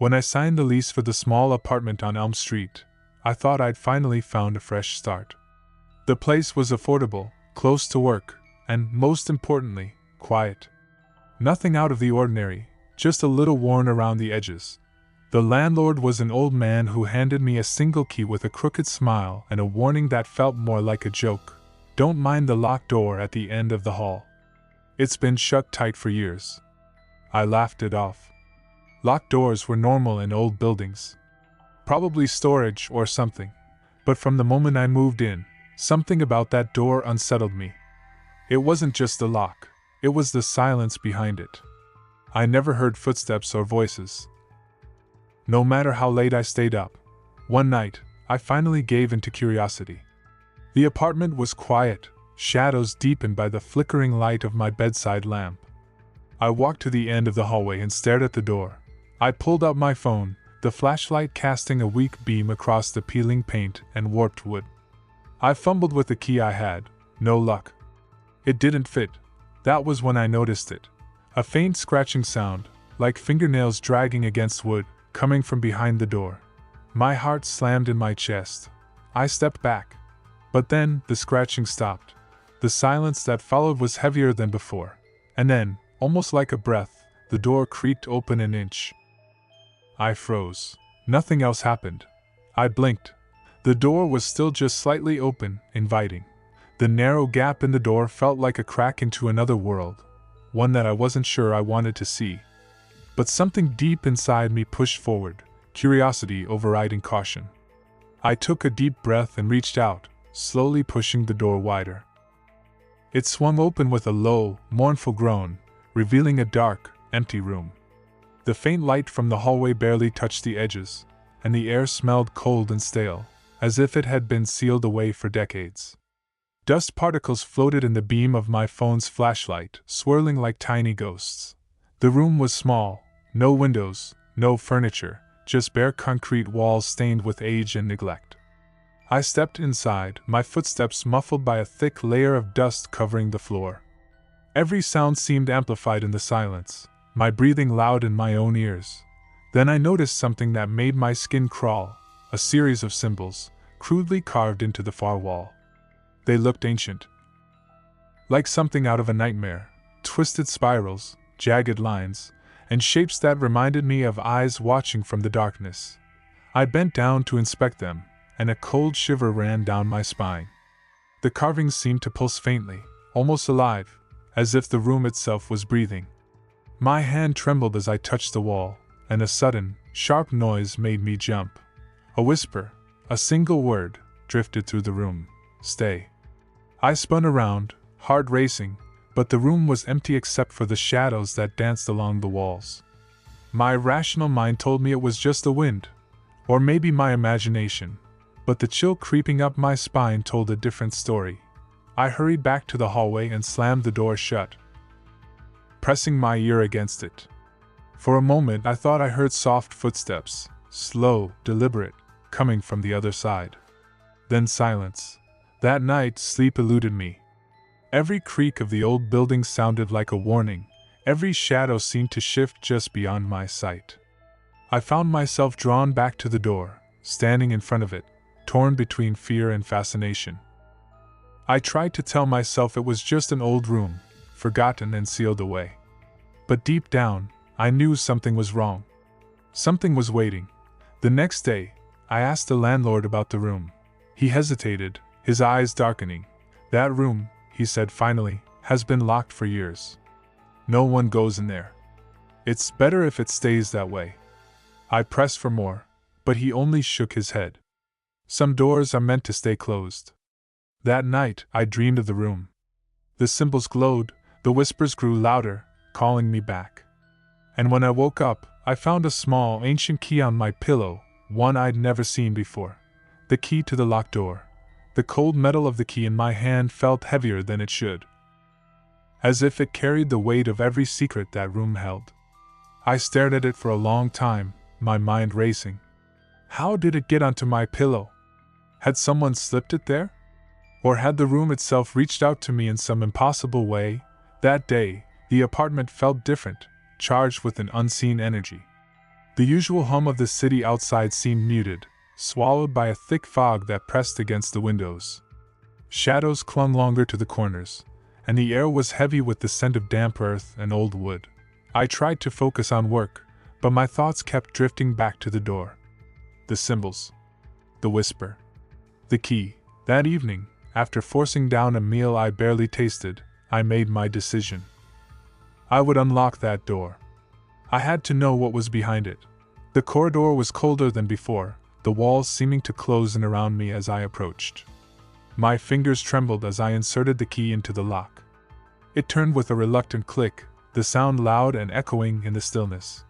When I signed the lease for the small apartment on Elm Street, I thought I'd finally found a fresh start. The place was affordable, close to work, and, most importantly, quiet. Nothing out of the ordinary, just a little worn around the edges. The landlord was an old man who handed me a single key with a crooked smile and a warning that felt more like a joke. Don't mind the locked door at the end of the hall. It's been shut tight for years. I laughed it off. Locked doors were normal in old buildings. Probably storage or something. But from the moment I moved in, something about that door unsettled me. It wasn't just the lock, it was the silence behind it. I never heard footsteps or voices. No matter how late I stayed up, one night, I finally gave in to curiosity. The apartment was quiet, shadows deepened by the flickering light of my bedside lamp. I walked to the end of the hallway and stared at the door. I pulled out my phone, the flashlight casting a weak beam across the peeling paint and warped wood. I fumbled with the key I had, no luck. It didn't fit. That was when I noticed it. A faint scratching sound, like fingernails dragging against wood, coming from behind the door. My heart slammed in my chest. I stepped back. But then, the scratching stopped. The silence that followed was heavier than before. And then, almost like a breath, the door creaked open an inch. I froze. Nothing else happened. I blinked. The door was still just slightly open, inviting. The narrow gap in the door felt like a crack into another world, one that I wasn't sure I wanted to see. But something deep inside me pushed forward, curiosity overriding caution. I took a deep breath and reached out, slowly pushing the door wider. It swung open with a low, mournful groan, revealing a dark, empty room. The faint light from the hallway barely touched the edges, and the air smelled cold and stale, as if it had been sealed away for decades. Dust particles floated in the beam of my phone's flashlight, swirling like tiny ghosts. The room was small, no windows, no furniture, just bare concrete walls stained with age and neglect. I stepped inside, my footsteps muffled by a thick layer of dust covering the floor. Every sound seemed amplified in the silence, my breathing loud in my own ears. Then I noticed something that made my skin crawl, a series of symbols, crudely carved into the far wall. They looked ancient. Like something out of a nightmare, twisted spirals, jagged lines, and shapes that reminded me of eyes watching from the darkness. I bent down to inspect them, and a cold shiver ran down my spine. The carvings seemed to pulse faintly, almost alive, as if the room itself was breathing. My hand trembled as I touched the wall, and a sudden, sharp noise made me jump. A whisper, a single word, drifted through the room. Stay. I spun around, heart racing, but the room was empty except for the shadows that danced along the walls. My rational mind told me it was just the wind, or maybe my imagination, but the chill creeping up my spine told a different story. I hurried back to the hallway and slammed the door shut, pressing my ear against it. For a moment I thought I heard soft footsteps, slow, deliberate, coming from the other side. Then silence. That night, sleep eluded me. Every creak of the old building sounded like a warning. Every shadow seemed to shift just beyond my sight. I found myself drawn back to the door, standing in front of it, torn between fear and fascination. I tried to tell myself it was just an old room, forgotten and sealed away. But deep down, I knew something was wrong. Something was waiting. The next day, I asked the landlord about the room. He hesitated, his eyes darkening. That room, he said finally, has been locked for years. No one goes in there. It's better if it stays that way. I pressed for more, but he only shook his head. Some doors are meant to stay closed. That night, I dreamed of the room. The symbols glowed, the whispers grew louder, calling me back. And when I woke up, I found a small, ancient key on my pillow, one I'd never seen before. The key to the locked door. The cold metal of the key in my hand felt heavier than it should, as if it carried the weight of every secret that room held. I stared at it for a long time, my mind racing. How did it get onto my pillow? Had someone slipped it there? Or had the room itself reached out to me in some impossible way? That day, the apartment felt different, charged with an unseen energy. The usual hum of the city outside seemed muted, swallowed by a thick fog that pressed against the windows. Shadows clung longer to the corners, and the air was heavy with the scent of damp earth and old wood. I tried to focus on work, but my thoughts kept drifting back to the door. The symbols. The whisper. The key. That evening, after forcing down a meal I barely tasted, I made my decision. I would unlock that door. I had to know what was behind it. The corridor was colder than before, the walls seeming to close in around me as I approached. My fingers trembled as I inserted the key into the lock. It turned with a reluctant click, the sound loud and echoing in the stillness.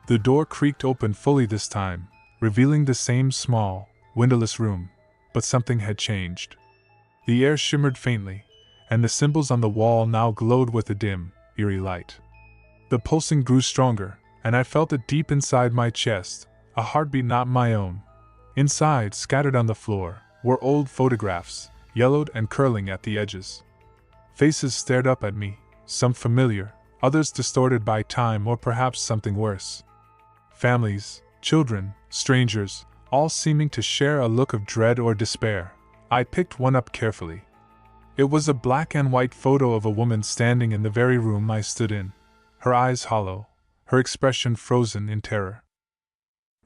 The door creaked open fully this time, revealing the same small, windowless room, but something had changed. The air shimmered faintly, and the symbols on the wall now glowed with a dim, eerie light. The pulsing grew stronger, and I felt it deep inside my chest, a heartbeat not my own. Inside, scattered on the floor, were old photographs, yellowed and curling at the edges. Faces stared up at me, some familiar, others distorted by time or perhaps something worse. Families, children, strangers, all seeming to share a look of dread or despair. I picked one up carefully. It was a black and white photo of a woman standing in the very room I stood in, her eyes hollow, her expression frozen in terror.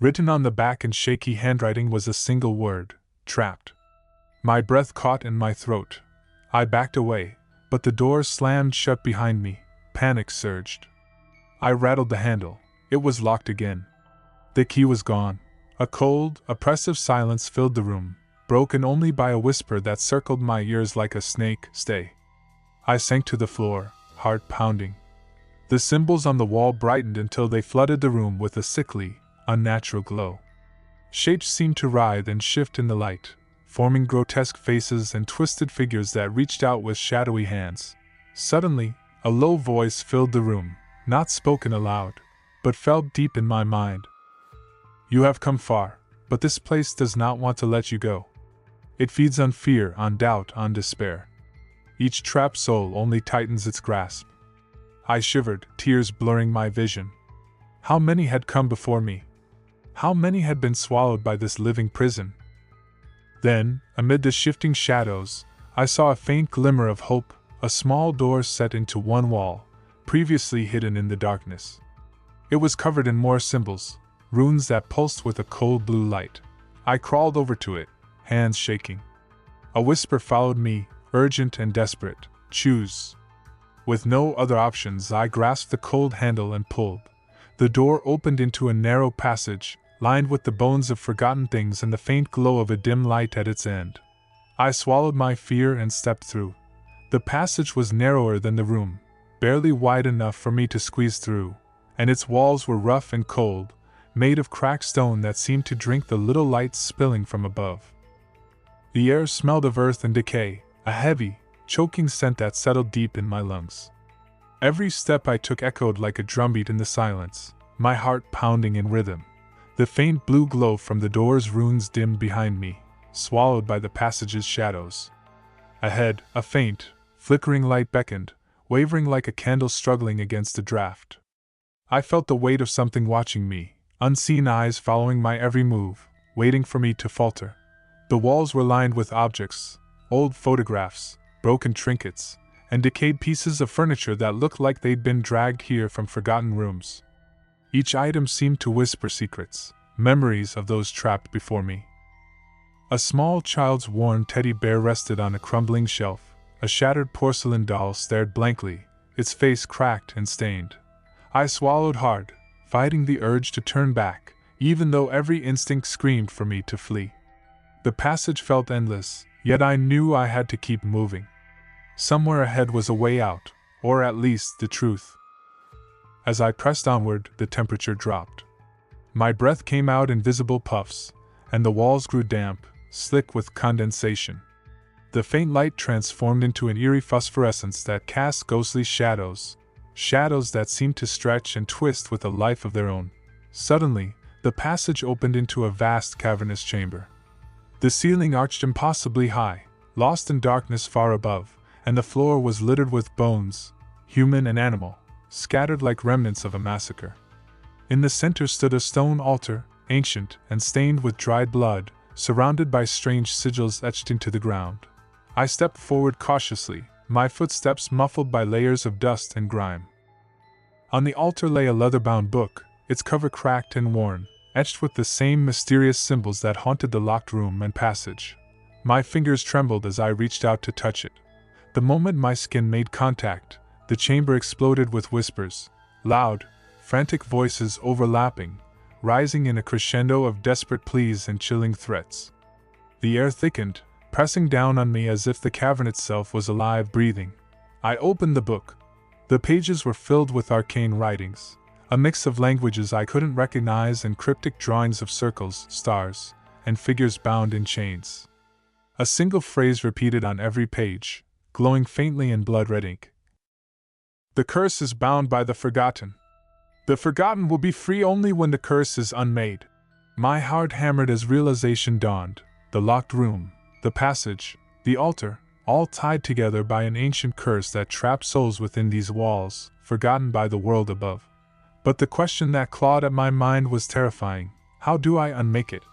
Written on the back in shaky handwriting was a single word: trapped. My breath caught in my throat. I backed away, but the door slammed shut behind me. Panic surged. I rattled the handle. It was locked again. The key was gone. A cold, oppressive silence filled the room, broken only by a whisper that circled my ears like a snake. Stay. I sank to the floor, heart pounding. The symbols on the wall brightened until they flooded the room with a sickly, unnatural glow. Shapes seemed to writhe and shift in the light, forming grotesque faces and twisted figures that reached out with shadowy hands. Suddenly, a low voice filled the room, not spoken aloud, but felt deep in my mind. You have come far, but this place does not want to let you go. It feeds on fear, on doubt, on despair. Each trapped soul only tightens its grasp. I shivered, tears blurring my vision. How many had come before me? How many had been swallowed by this living prison? Then, amid the shifting shadows, I saw a faint glimmer of hope, a small door set into one wall, previously hidden in the darkness. It was covered in more symbols, runes that pulsed with a cold blue light. I crawled over to it, hands shaking. A whisper followed me, urgent and desperate: choose. With no other options, I grasped the cold handle and pulled. The door opened into a narrow passage, lined with the bones of forgotten things and the faint glow of a dim light at its end. I swallowed my fear and stepped through. The passage was narrower than the room, barely wide enough for me to squeeze through, and its walls were rough and cold, made of cracked stone that seemed to drink the little light spilling from above. The air smelled of earth and decay, a heavy, choking scent that settled deep in my lungs. Every step I took echoed like a drumbeat in the silence, my heart pounding in rhythm. The faint blue glow from the door's runes dimmed behind me, swallowed by the passage's shadows. Ahead, a faint, flickering light beckoned, wavering like a candle struggling against a draft. I felt the weight of something watching me, unseen eyes following my every move, waiting for me to falter. The walls were lined with objects, old photographs, broken trinkets, and decayed pieces of furniture that looked like they'd been dragged here from forgotten rooms. Each item seemed to whisper secrets, memories of those trapped before me. A small child's worn teddy bear rested on a crumbling shelf. A shattered porcelain doll stared blankly, its face cracked and stained. I swallowed hard, fighting the urge to turn back, even though every instinct screamed for me to flee. The passage felt endless, yet I knew I had to keep moving. Somewhere ahead was a way out, or at least the truth. As I pressed onward, the temperature dropped. My breath came out in visible puffs, and the walls grew damp, slick with condensation. The faint light transformed into an eerie phosphorescence that cast ghostly shadows, shadows that seemed to stretch and twist with a life of their own. Suddenly, the passage opened into a vast cavernous chamber. The ceiling arched impossibly high, lost in darkness far above, and the floor was littered with bones, human and animal, scattered like remnants of a massacre. In the center stood a stone altar, ancient and stained with dried blood, surrounded by strange sigils etched into the ground. I stepped forward cautiously, my footsteps muffled by layers of dust and grime. On the altar lay a leather-bound book, its cover cracked and worn, etched with the same mysterious symbols that haunted the locked room and passage. My fingers trembled as I reached out to touch it. The moment my skin made contact, the chamber exploded with whispers, loud, frantic voices overlapping, rising in a crescendo of desperate pleas and chilling threats. The air thickened, pressing down on me as if the cavern itself was alive, breathing. I opened the book. The pages were filled with arcane writings, a mix of languages I couldn't recognize and cryptic drawings of circles, stars, and figures bound in chains. A single phrase repeated on every page, glowing faintly in blood-red ink. The curse is bound by the forgotten. The forgotten will be free only when the curse is unmade. My heart hammered as realization dawned. The locked room, the passage, the altar, all tied together by an ancient curse that trapped souls within these walls, forgotten by the world above. But the question that clawed at my mind was terrifying. How do I unmake it?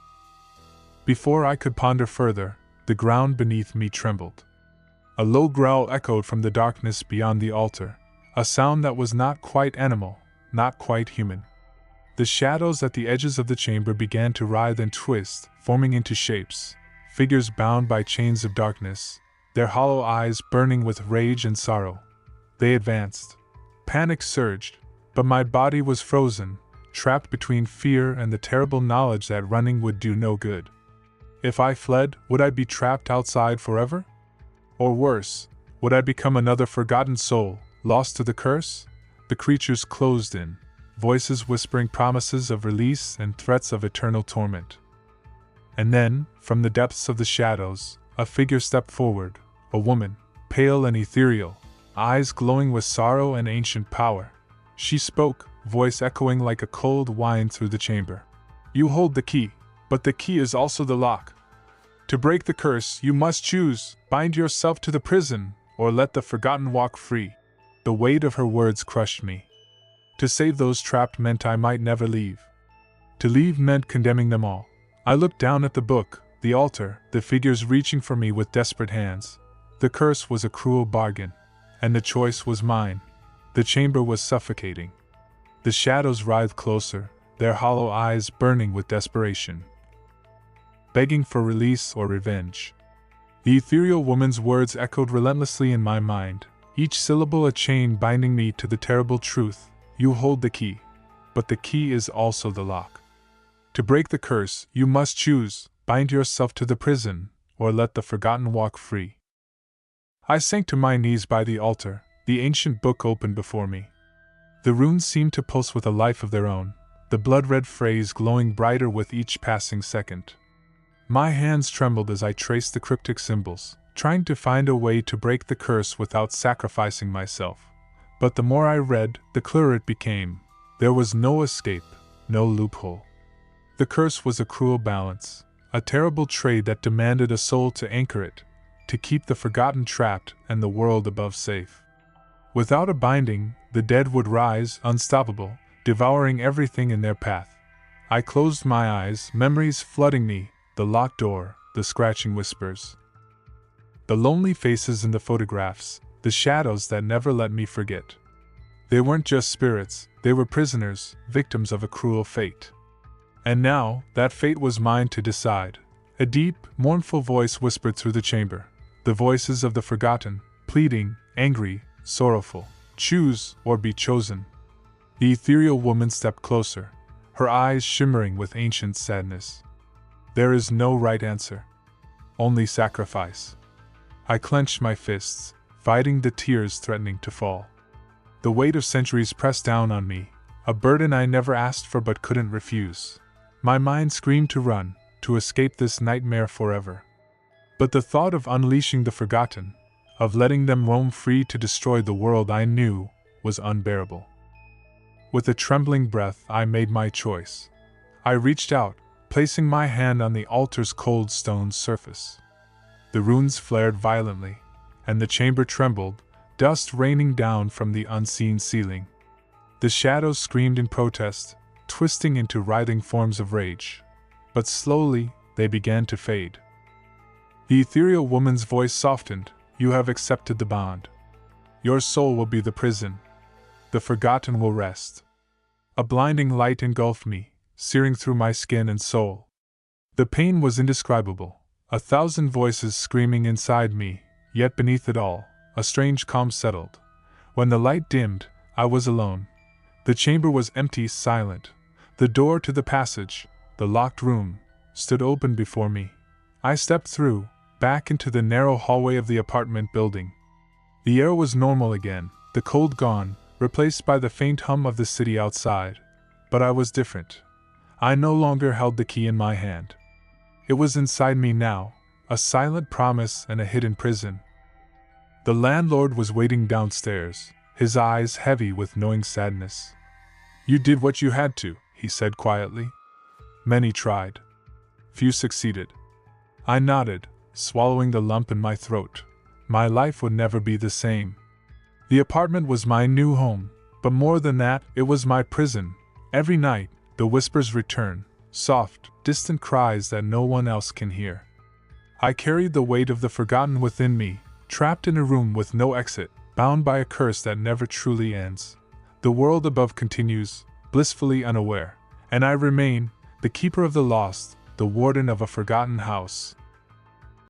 Before I could ponder further, the ground beneath me trembled. A low growl echoed from the darkness beyond the altar, a sound that was not quite animal, not quite human. The shadows at the edges of the chamber began to writhe and twist, forming into shapes, figures bound by chains of darkness, their hollow eyes burning with rage and sorrow. They advanced. Panic surged, but my body was frozen, trapped between fear and the terrible knowledge that running would do no good. If I fled, would I be trapped outside forever? Or worse, would I become another forgotten soul, lost to the curse? The creatures closed in, voices whispering promises of release and threats of eternal torment. And then, from the depths of the shadows, a figure stepped forward, a woman, pale and ethereal, eyes glowing with sorrow and ancient power. She spoke, voice echoing like a cold wind through the chamber. You hold the key, but the key is also the lock. To break the curse, you must choose, bind yourself to the prison, or let the forgotten walk free. The weight of her words crushed me. To save those trapped meant I might never leave. To leave meant condemning them all. I looked down at the book, the altar, the figures reaching for me with desperate hands. The curse was a cruel bargain, and the choice was mine. The chamber was suffocating. The shadows writhed closer, their hollow eyes burning with desperation, begging for release or revenge. The ethereal woman's words echoed relentlessly in my mind, each syllable a chain binding me to the terrible truth. You hold the key, but the key is also the lock. To break the curse, you must choose, bind yourself to the prison, or let the forgotten walk free. I sank to my knees by the altar, the ancient book opened before me. The runes seemed to pulse with a life of their own, the blood-red phrase glowing brighter with each passing second. My hands trembled as I traced the cryptic symbols, trying to find a way to break the curse without sacrificing myself. But the more I read, the clearer it became. There was no escape, no loophole. The curse was a cruel balance, a terrible trade that demanded a soul to anchor it, to keep the forgotten trapped and the world above safe. Without a binding, the dead would rise, unstoppable, devouring everything in their path. I closed my eyes, memories flooding me, the locked door, the scratching whispers, the lonely faces in the photographs, the shadows that never let me forget. They weren't just spirits, they were prisoners, victims of a cruel fate. And now, that fate was mine to decide. A deep, mournful voice whispered through the chamber. The voices of the forgotten, pleading, angry, sorrowful. Choose or be chosen. The ethereal woman stepped closer, her eyes shimmering with ancient sadness. There is no right answer. Only sacrifice. I clenched my fists, fighting the tears threatening to fall. The weight of centuries pressed down on me, a burden I never asked for but couldn't refuse. My mind screamed to run, to escape this nightmare forever. But the thought of unleashing the forgotten, of letting them roam free to destroy the world I knew, was unbearable. With a trembling breath, I made my choice. I reached out, placing my hand on the altar's cold stone surface. The runes flared violently, and the chamber trembled, dust raining down from the unseen ceiling. The shadows screamed in protest, twisting into writhing forms of rage. But slowly, they began to fade. The ethereal woman's voice softened. You have accepted the bond. Your soul will be the prison. The forgotten will rest. A blinding light engulfed me, searing through my skin and soul. The pain was indescribable, 1,000 voices screaming inside me, yet beneath it all, a strange calm settled. When the light dimmed, I was alone. The chamber was empty, silent. The door to the passage, the locked room, stood open before me. I stepped through, back into the narrow hallway of the apartment building. The air was normal again, the cold gone, replaced by the faint hum of the city outside. But I was different. I no longer held the key in my hand. It was inside me now, a silent promise and a hidden prison. The landlord was waiting downstairs, his eyes heavy with knowing sadness. You did what you had to, he said quietly. Many tried. Few succeeded. I nodded, swallowing the lump in my throat. My life would never be the same. The apartment was my new home, but more than that, it was my prison. Every night, the whispers return, soft, distant cries that no one else can hear. I carried the weight of the forgotten within me, trapped in a room with no exit, bound by a curse that never truly ends. The world above continues, blissfully unaware, and I remain, the keeper of the lost, the warden of a forgotten house.